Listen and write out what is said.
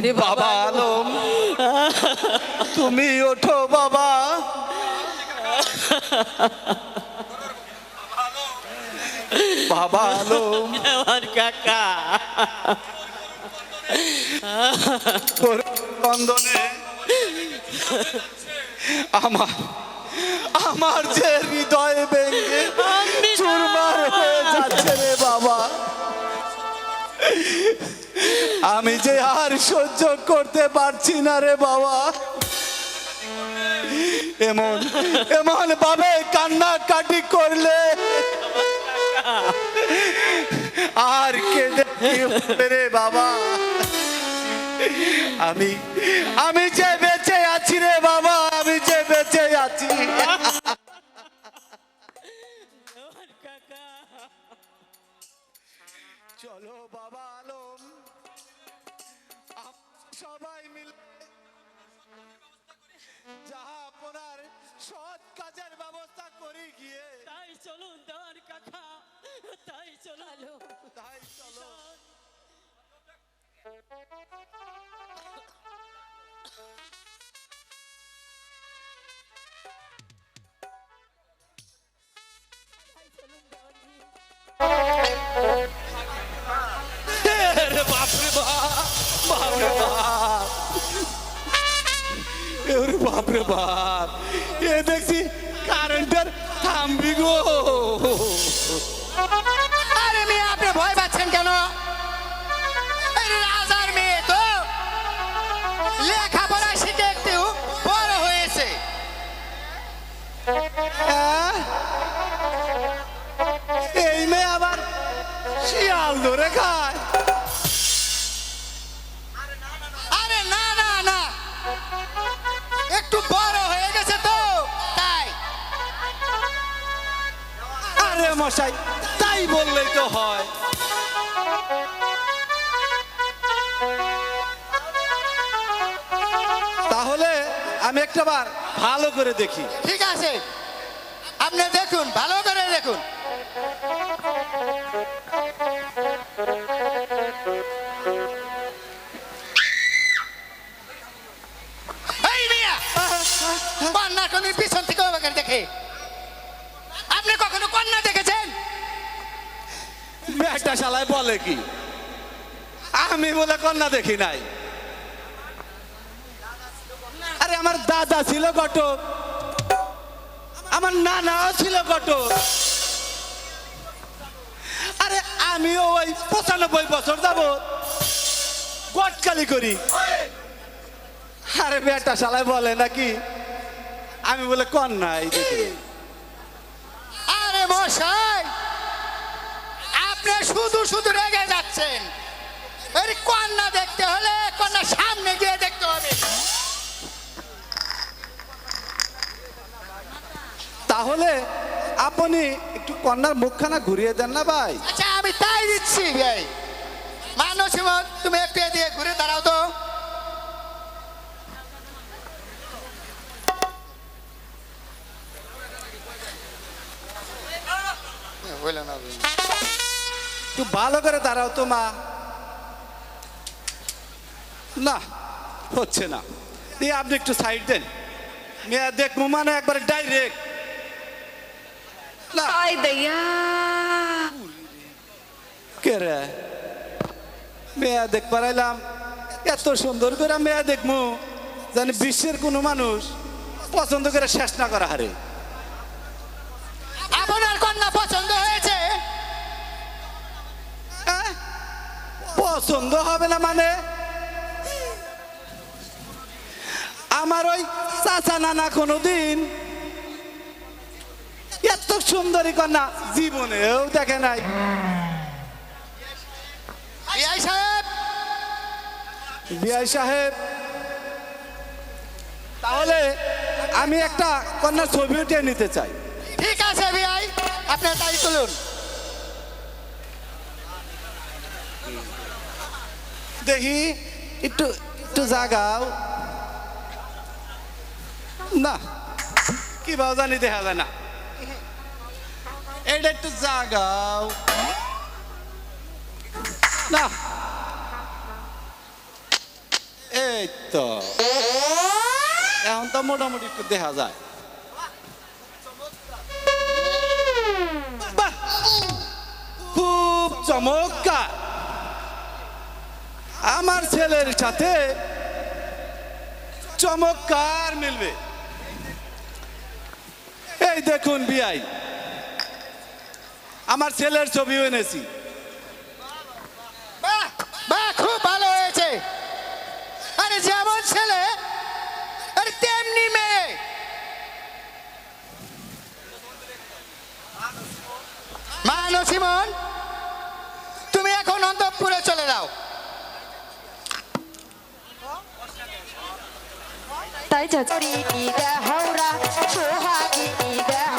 ওরে বাবা আলম, তুমি ওঠো বাবা। বাবা আলম, আমার কাকা বন্ধনে আমার আমার যে হৃদয় ভেঙে চুরমার হয়ে যাচ্ছে রে বাবা। আমি যে আর সহ্য করতে পারছি না রে বাবা। এমন এমন ভাবে কান্নাকাটি করলে আর কেঁদে কি হবে রে বাবা। আমি আমি যে বেঁচে আছি রে বাবা, আমি যে বেঁচে আছি। চলো বাবা আলম, সবাই মিলে যাহা আপনার সৎ কাজের ব্যবস্থা করি গিয়ে। তাই চলুন দেওয়ার কাকা, তাই চলুন, তাই চলো। বাপরে বাপরে বাপ, এ দেখছি কারেন্টের থামবি গো। আরে মেয়ে, আপনি ভয় পাচ্ছেন কেন? রাজার মেয়ে তো লেখাপড়া শিখে একটু বড় হয়েছে। এই মেয়ে আবার শিয়াল ধরে খায়। আরে না না না, একটু বড় হয়ে গেছে তো তাই। আরে মশাই, তাই বললেই তো হয়। তাহলে আমি একটাবার ভালো করে দেখি। ঠিক আছে, আপনি দেখুন, ভালো করে দেখুন। এই মিয়া, কন্যা কোন পিছন থেকে ওকে দেখে? আপনি কখনো কন্যা দেখেছেন? একটা শালায় বলে কি, আমি বলে কন্যা দেখি নাই। আরে আমার দাদা ছিল ঘটক, আমার নানাও ছিল ঘটক। আরে আমিও ওই 95 বছর যাবত গটকালি করি। আরে বেটা শালায় বলে নাকি আমি বলে কন্যাই দেখি। আরে মশাই, আপনি শুধু শুধু রেগে যাচ্ছেন। এই কন্যা দেখতে হলে কন্যা সামনে গিয়ে দেখতে হবে। তাহলে আপনি একটু কন্যার মুখখানা ঘুরিয়ে দেন না ভাই। আচ্ছা, আমি তাই দিচ্ছি ভাই। মানুষ, তুমি একটু এদিকে ঘুরে দাঁড়াও তো। একটু ভালো করে দাঁড়াও তো মা। না, হচ্ছে না। দিয়ে আপনি একটু সাইড দেন। মেয়ে দেখবো মানে একবারে ডাইরেক্ট। না আয় দইয়া কে রে, মেয়ে দেখ পারাইলাম, এত সুন্দর করে মেয়ে দেখবো জানি বিশ্বের কোনো মানুষ পছন্দ করে শেষ না করা হারে। আপনার কন্যা পছন্দ হয়েছে? হ্যাঁ? পছন্দ হবে না মানে? আমার ওই চাচা নানা কোনোদিন এত সুন্দরী কন্যা জীবনেও দেখে নাই। বিআই সাহেব, বিআই সাহেব, তাহলে আমি একটা কন্যার ছবি উঠিয়ে নিতে চাই। ঠিক আছে বিআই, আপনি তাই তুলুন। দেখি একটু একটু জাগাও না কি ভাও জানি দেখা যায় না এটা একটু জাগাও না এই তো এখন তো মোটামুটি একটু দেখা যায় বাহ, খুব চমৎকার আমার ছেলের সাথে চমৎকার মিলবে এই দেখুন বিআই আমার ছেলের ছবিও এনেছি বাহ বাহ খুব ভালো হয়েছে আরে যেমন ছেলে আরে তেমনি মেয়ে মানসিমন তুমি এখন অন্তঃপুরে চলে যাও তাই চাচি দেহরা সোহাগী দেহ